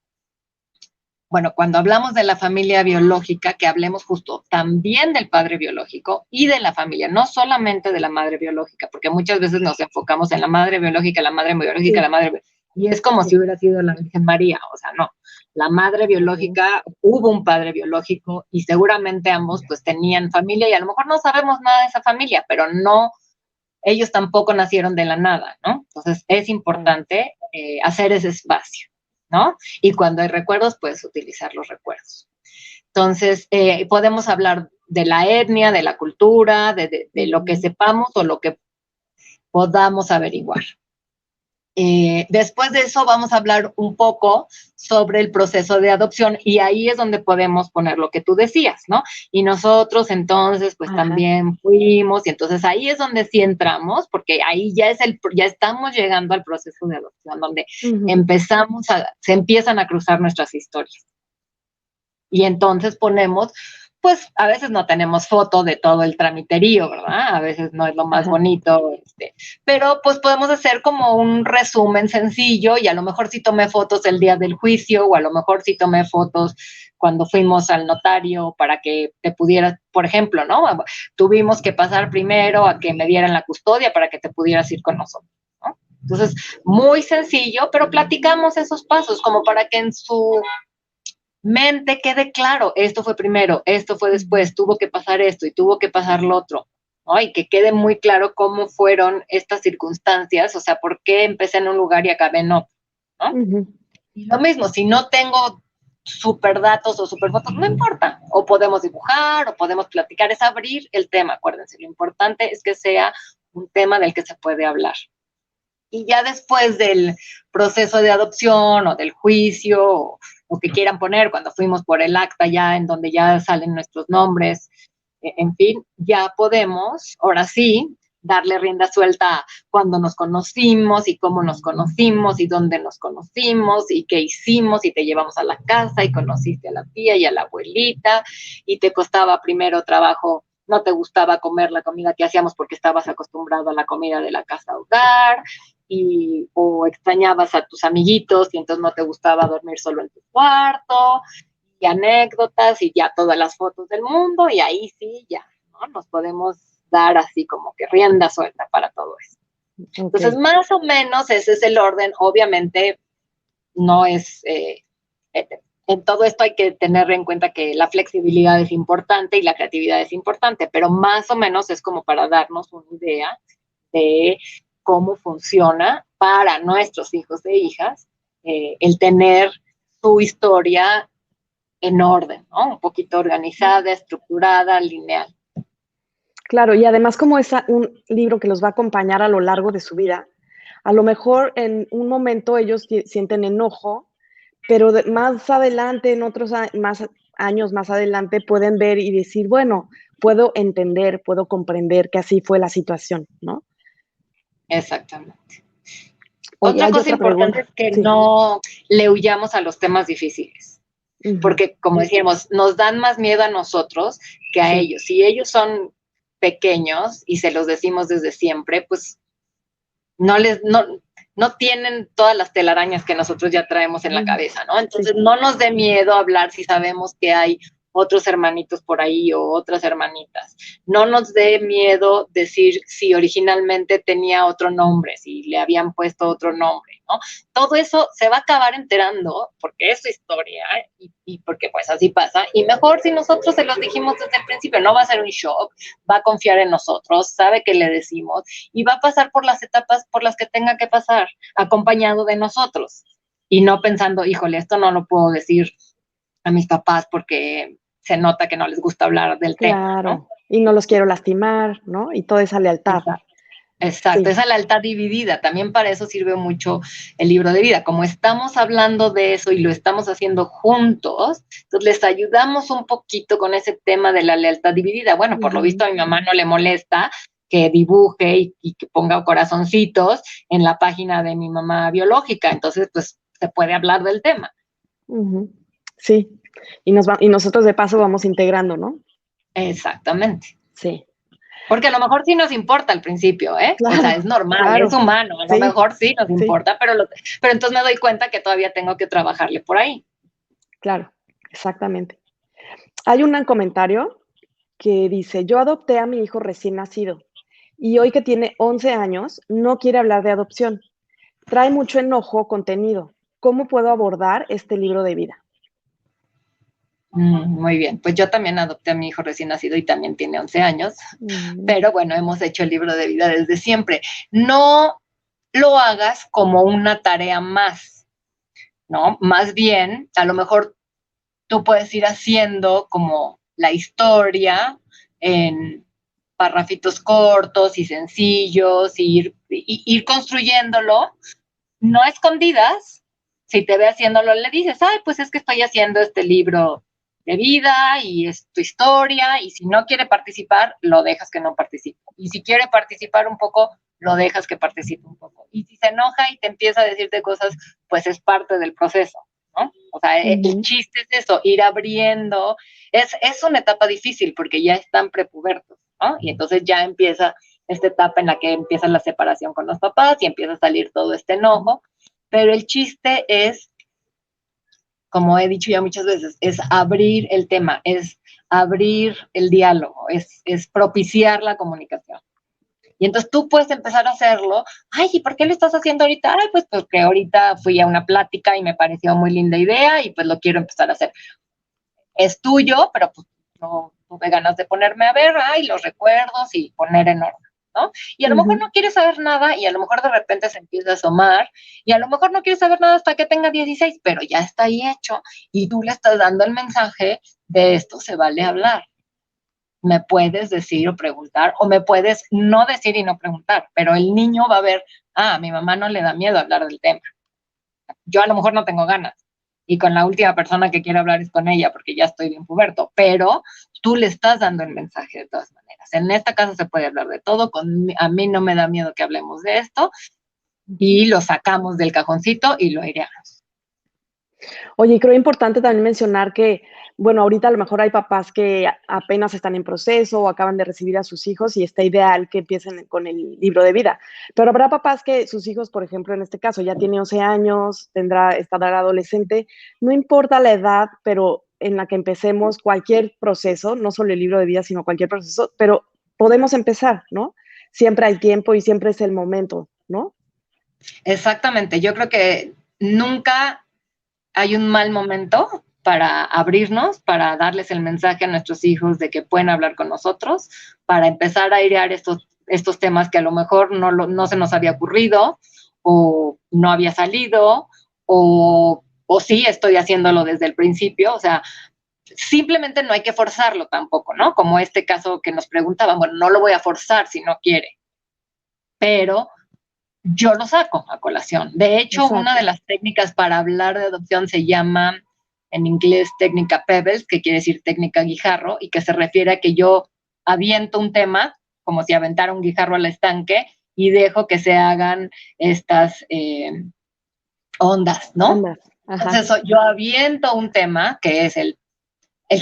bueno, cuando hablamos de la familia biológica, que hablemos justo también del padre biológico y de la familia, no solamente de la madre biológica, porque muchas veces nos enfocamos en la madre biológica, la madre biológica, sí. La madre biológica, y es como si hubiera sido la Virgen María, o sea, no. La madre biológica, hubo un padre biológico y seguramente ambos pues tenían familia y a lo mejor no sabemos nada de esa familia, pero no, ellos tampoco nacieron de la nada, ¿no? Entonces es importante hacer ese espacio, ¿no? Y cuando hay recuerdos, puedes utilizar los recuerdos. Entonces, podemos hablar de la etnia, de la cultura, de lo que sepamos o lo que podamos averiguar. Después de eso vamos a hablar un poco sobre el proceso de adopción y ahí es donde podemos poner lo que tú decías, ¿no? Y nosotros entonces pues también fuimos y entonces ahí es donde sí entramos porque ahí ya estamos llegando al proceso de adopción donde se empiezan a cruzar nuestras historias. Y entonces ponemos, pues a veces no tenemos foto de todo el tramiterío, ¿verdad? A veces no es lo más bonito, pero pues podemos hacer como un resumen sencillo y a lo mejor sí tomé fotos el día del juicio o a lo mejor sí tomé fotos cuando fuimos al notario para que te pudieras, por ejemplo, ¿no? Tuvimos que pasar primero a que me dieran la custodia para que te pudieras ir con nosotros, ¿no? Entonces, muy sencillo, pero platicamos esos pasos como para que en su mente quede claro, esto fue primero, esto fue después, tuvo que pasar esto y tuvo que pasar lo otro, ¿no? Y que quede muy claro cómo fueron estas circunstancias, o sea, por qué empecé en un lugar y acabé en otro, ¿no? Y lo mismo, si no tengo super datos o super fotos, no importa, o podemos dibujar, o podemos platicar, es abrir el tema, acuérdense, lo importante es que sea un tema del que se puede hablar. Y ya después del proceso de adopción o del juicio o que quieran poner cuando fuimos por el acta ya en donde ya salen nuestros nombres, en fin, ya podemos, ahora sí, darle rienda suelta cuando nos conocimos y cómo nos conocimos y dónde nos conocimos y qué hicimos y te llevamos a la casa y conociste a la tía y a la abuelita y te costaba primero trabajo, no te gustaba comer la comida que hacíamos porque estabas acostumbrado a la comida de la casa hogar o extrañabas a tus amiguitos y entonces no te gustaba dormir solo en tu cuarto y anécdotas y ya todas las fotos del mundo y ahí sí ya, ¿no? Nos podemos dar así como que rienda suelta para todo eso. Okay. Entonces, más o menos ese es el orden. Obviamente no es... en todo esto hay que tener en cuenta que la flexibilidad es importante y la creatividad es importante, pero más o menos es como para darnos una idea de cómo funciona para nuestros hijos e hijas el tener su historia en orden, ¿no? Un poquito organizada, estructurada, lineal. Claro, y además como es un libro que los va a acompañar a lo largo de su vida, a lo mejor en un momento ellos sienten enojo, pero más adelante, en otros años más adelante, pueden ver y decir, bueno, puedo entender, puedo comprender que así fue la situación, ¿no? Exactamente. Otra cosa importante es que no le huyamos a los temas difíciles, porque como decíamos, nos dan más miedo a nosotros que a ellos. Si ellos son pequeños y se los decimos desde siempre, pues no tienen todas las telarañas que nosotros ya traemos en la cabeza, ¿no? Entonces no nos dé miedo hablar si sabemos que hay otros hermanitos por ahí o otras hermanitas. No nos dé miedo decir si originalmente tenía otro nombre, si le habían puesto otro nombre. ¿no? Todo eso se va a acabar enterando porque es su historia y porque pues así pasa. Y mejor si nosotros se los dijimos desde el principio, no va a ser un shock, va a confiar en nosotros, sabe que le decimos y va a pasar por las etapas por las que tenga que pasar, acompañado de nosotros. Y no pensando, híjole, esto no lo puedo decir a mis papás porque se nota que no les gusta hablar del tema, ¿no? Claro, y no los quiero lastimar, ¿no? Y toda esa lealtad. Exacto. Exacto, Sí. esa lealtad dividida, también para eso sirve mucho el libro de vida. Como estamos hablando de eso y lo estamos haciendo juntos, entonces les ayudamos un poquito con ese tema de la lealtad dividida. Bueno, por lo visto a mi mamá no le molesta que dibuje y que ponga corazoncitos en la página de mi mamá biológica, entonces pues se puede hablar del tema. Sí, y nosotros de paso vamos integrando, ¿no? Exactamente. Sí. Porque a lo mejor sí nos importa al principio, ¿eh? O sea, Claro, es normal, claro. es humano, a lo Sí, mejor sí nos sí, importa, pero entonces me doy cuenta que todavía tengo que trabajarle por ahí. claro, exactamente. Hay un comentario que dice: "Yo adopté a mi hijo recién nacido y hoy que tiene 11 años no quiere hablar de adopción. Trae mucho enojo contenido. ¿Cómo puedo abordar este libro de vida?". Muy bien, pues yo también adopté a mi hijo recién nacido y también tiene 11 años, Mm, pero bueno, hemos hecho el libro de vida desde siempre. No lo hagas como una tarea más, ¿no? Más bien, a lo mejor tú puedes ir haciendo como la historia en parrafitos cortos y sencillos, ir construyéndolo, no a escondidas. Si te ve haciéndolo, le dices, ay, pues es que estoy haciendo este libro de vida y es tu historia, y si no quiere participar, lo dejas que no participe. Y si quiere participar un poco, lo dejas que participe un poco. Y si se enoja y te empieza a decirte cosas, pues es parte del proceso, ¿no? O sea, el ujú, chiste es eso, ir abriendo. Es una etapa difícil porque ya están prepubertos, ¿no? Y entonces ya empieza esta etapa en la que empieza la separación con los papás y empieza a salir todo este enojo, pero el chiste es, como he dicho ya muchas veces, es abrir el tema, es abrir el diálogo, es propiciar la comunicación. Y entonces tú puedes empezar a hacerlo. Ay, ¿y por qué lo estás haciendo ahorita? Ay, pues porque ahorita fui a una plática y me pareció muy linda idea y pues lo quiero empezar a hacer. Es tuyo, pero pues no tuve ganas de ponerme a ver, ay, los recuerdos y poner en orden, ¿no? Y a lo mejor ujú. no quieres saber nada y a lo mejor de repente se empieza a asomar y a lo mejor no quieres saber nada hasta que tenga 16, pero ya está ahí hecho y tú le estás dando el mensaje de esto se vale hablar. Me puedes decir o preguntar o me puedes no decir y no preguntar, pero el niño va a ver, ah, a mi mamá no le da miedo hablar del tema. Yo a lo mejor no tengo ganas y con la última persona que quiero hablar es con ella porque ya estoy bien puberto, pero tú le estás dando el mensaje de todas maneras. En esta casa se puede hablar de todo, a mí no me da miedo que hablemos de esto y lo sacamos del cajoncito y lo aireamos. Oye, y creo importante también mencionar que, bueno, ahorita a lo mejor hay papás que apenas están en proceso o acaban de recibir a sus hijos y está ideal que empiecen con el libro de vida. Pero habrá papás que sus hijos, por ejemplo, en este caso, ya tiene 11 años, estará adolescente, no importa la edad, pero en la que empecemos cualquier proceso, no solo el libro de vida, sino cualquier proceso, pero podemos empezar, ¿no? Siempre hay tiempo y siempre es el momento, ¿no? Exactamente, yo creo que nunca hay un mal momento para abrirnos, para darles el mensaje a nuestros hijos de que pueden hablar con nosotros, para empezar a airear estos temas que a lo mejor no se nos había ocurrido o no había salido o sí estoy haciéndolo desde el principio, o sea, simplemente no hay que forzarlo tampoco, ¿no? Como este caso que nos preguntaban, bueno, no lo voy a forzar si no quiere, pero yo lo saco a colación. De hecho, una de Exacto. las técnicas para hablar de adopción se llama en inglés técnica Pebbles, que quiere decir técnica guijarro, y que se refiere a que yo aviento un tema, como si aventara un guijarro al estanque, y dejo que se hagan estas ondas, ¿no? Andas. Ajá. Entonces, yo aviento un tema, que es el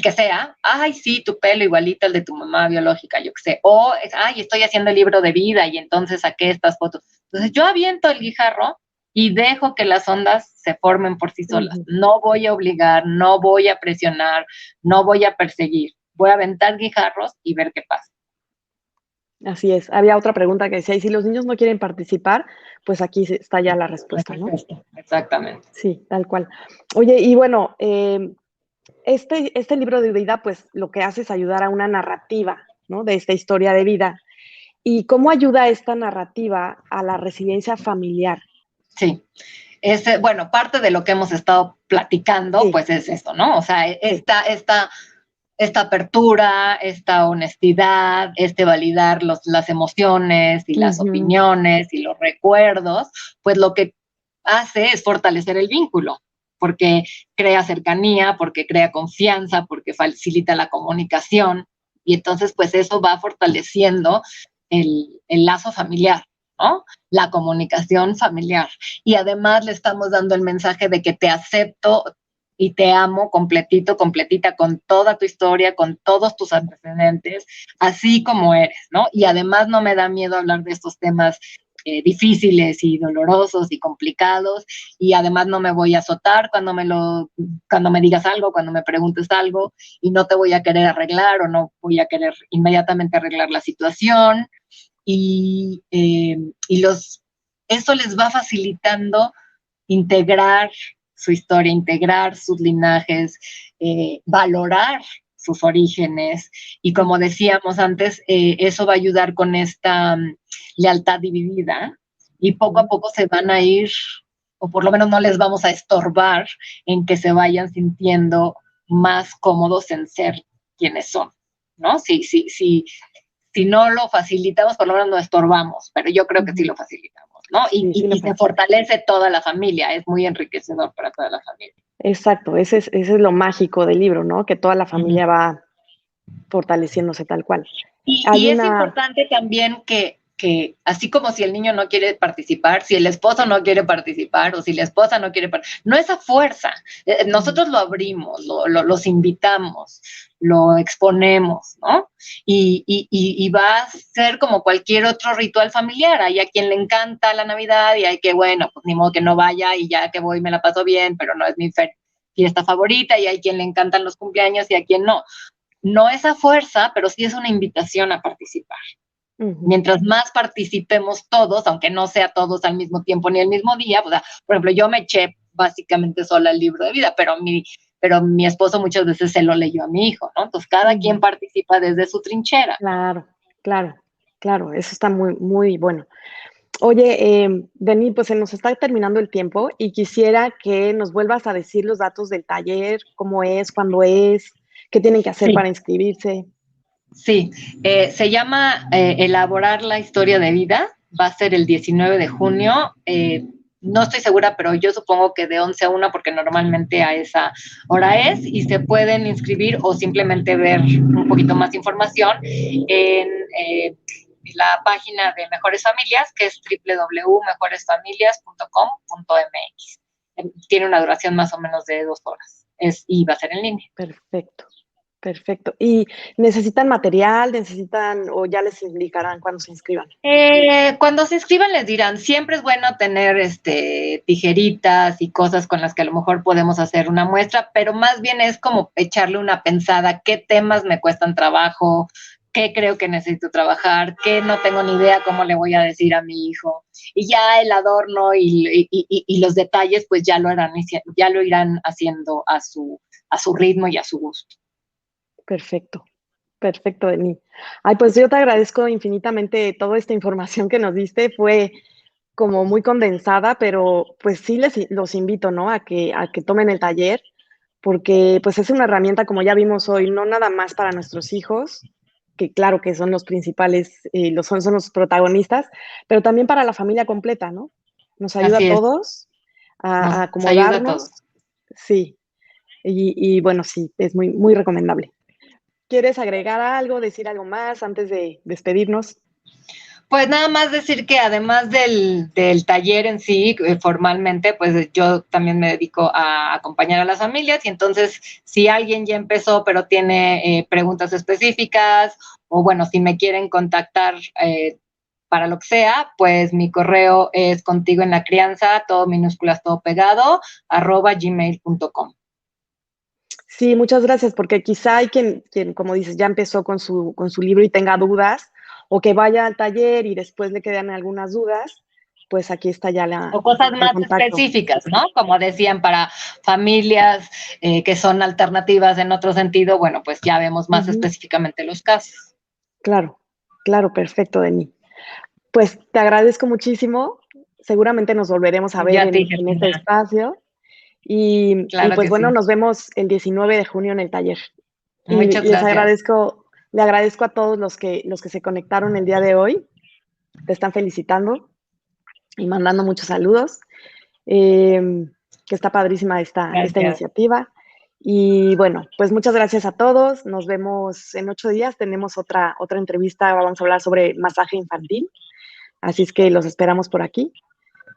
que sea, ay, sí, tu pelo igualito al de tu mamá biológica, yo qué sé, o, ay, estoy haciendo el libro de vida y entonces saqué estas fotos. Entonces yo aviento el guijarro y dejo que las ondas se formen por sí solas. Ujú. No voy a obligar, no voy a presionar, no voy a perseguir. Voy a aventar guijarros y ver qué pasa. Así es. Había otra pregunta que decía, y si los niños no quieren participar, pues aquí está ya la respuesta, Aquí es ¿no? esto, exactamente. Sí, tal cual. Oye, y bueno, este libro de vida, pues lo que hace es ayudar a una narrativa, ¿no? De esta historia de vida. ¿Y cómo ayuda esta narrativa a la resiliencia familiar? Sí. Bueno, parte de lo que hemos estado platicando, Sí, pues es esto, ¿no? O sea, sí. esta apertura, esta honestidad, validar las emociones y las Ujú. opiniones y los recuerdos, pues lo que hace es fortalecer el vínculo, porque crea cercanía, porque crea confianza, porque facilita la comunicación y entonces pues eso va fortaleciendo el lazo familiar, ¿no? La comunicación familiar. Y además le estamos dando el mensaje de que te acepto y te amo completito, completita, con toda tu historia, con todos tus antecedentes, así como eres, ¿no? Y además no me da miedo hablar de estos temas difíciles y dolorosos y complicados, y además no me voy a azotar cuando me digas algo, cuando me preguntes algo, y no te voy a querer arreglar o no voy a querer inmediatamente arreglar la situación, y, eh, y eso les va facilitando integrar su historia, integrar sus linajes, valorar sus orígenes y como decíamos antes, eso va a ayudar con esta lealtad dividida y poco a poco se van a ir, o por lo menos no les vamos a estorbar en que se vayan sintiendo más cómodos en ser quienes son, ¿no? Si no lo facilitamos, por lo menos no estorbamos, pero yo creo que sí lo facilitamos, ¿no? Sí, sí lo Se facilita. fortalece toda la familia, es muy enriquecedor para toda la familia. Exacto, ese es lo mágico del libro, ¿no? Que toda la Uh -huh. familia va fortaleciéndose tal cual. Y Hay es una, importante también que, así como si el niño no quiere participar, si el esposo no quiere participar o si la esposa no quiere participar, no es a fuerza. Nosotros lo abrimos, los invitamos, lo exponemos, ¿no? Y va a ser como cualquier otro ritual familiar. Hay a quien le encanta la Navidad y hay que, bueno, pues ni modo que no vaya y ya que voy me la paso bien, pero no es mi fiesta favorita, y hay quien le encantan los cumpleaños y a quien no. No es a fuerza, pero sí es una invitación a participar. Mientras más participemos todos, aunque no sea todos al mismo tiempo ni el mismo día, o sea, por ejemplo, yo me eché básicamente sola el libro de vida, pero mi esposo muchas veces se lo leyó a mi hijo, ¿no? Entonces cada quien participa desde su trinchera. claro, claro, claro, eso está muy, muy bueno. Oye, Denis, pues se nos está terminando el tiempo y quisiera que nos vuelvas a decir los datos del taller, cómo es, cuándo es, qué tienen que hacer Sí, para inscribirse. sí. Se llama Elaborar la historia de vida. Va a ser el 19 de junio. No estoy segura, pero yo supongo que de 11 a 1, porque normalmente a esa hora es, y se pueden inscribir o simplemente ver un poquito más información en la página de Mejores Familias, que es www.mejoresfamilias.com.mx. Tiene una duración más o menos de 2 horas y va a ser en línea. Perfecto, perfecto. ¿Y necesitan material, necesitan o ya les indicarán cuando se inscriban? Cuando se inscriban les dirán, siempre es bueno tener tijeritas y cosas con las que a lo mejor podemos hacer una muestra, pero más bien es como echarle una pensada, qué temas me cuestan trabajo, qué creo que necesito trabajar, qué no tengo ni idea cómo le voy a decir a mi hijo. Y ya el adorno y los detalles pues ya lo irán haciendo a su ritmo y a su gusto. Perfecto, perfecto, Denis. Ay, pues yo te agradezco infinitamente toda esta información que nos diste. Fue como muy condensada, pero pues sí los invito, ¿no? A que tomen el taller, porque pues es una herramienta, como ya vimos hoy, no nada más para nuestros hijos, que claro que son los principales, son los protagonistas, pero también para la familia completa, ¿no? Nos ayuda a Así es, todos a nos ayuda a todos. acomodarnos, sí, y bueno, sí, es muy, muy recomendable. ¿Quieres agregar algo, decir algo más antes de despedirnos? Pues nada más decir que además del taller en sí, formalmente, pues yo también me dedico a acompañar a las familias, y entonces si alguien ya empezó pero tiene preguntas específicas o bueno, si me quieren contactar para lo que sea, pues mi correo es contigo en la crianza, todo minúsculas, todo pegado, @gmail.com. Sí, muchas gracias, porque quizá hay quien, como dices, ya empezó con su libro y tenga dudas, o que vaya al taller y después le quedan algunas dudas, pues aquí está ya O cosas el más contacto. específicas, ¿no? Como decían, para familias que son alternativas en otro sentido, bueno, pues ya vemos más específicamente los casos. Claro, claro, perfecto, Denis. Pues te agradezco muchísimo. Seguramente nos volveremos a ver Ya te en dije, este espacio. Y claro pues que bueno, sí. nos vemos el 19 de junio en el taller. Y Muchas gracias. le agradezco a todos los que se conectaron el día de hoy. Te están felicitando y mandando muchos saludos. Que está padrísima esta iniciativa. Y bueno, pues muchas gracias a todos. Nos vemos en 8 días. Tenemos otra entrevista. Vamos a hablar sobre masaje infantil. Así es que los esperamos por aquí.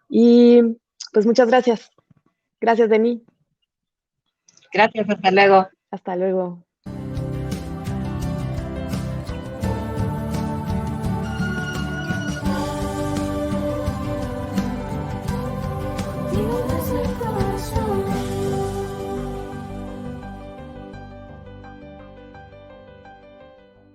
Y pues muchas gracias. Gracias, Denis. Gracias, hasta luego. Hasta luego.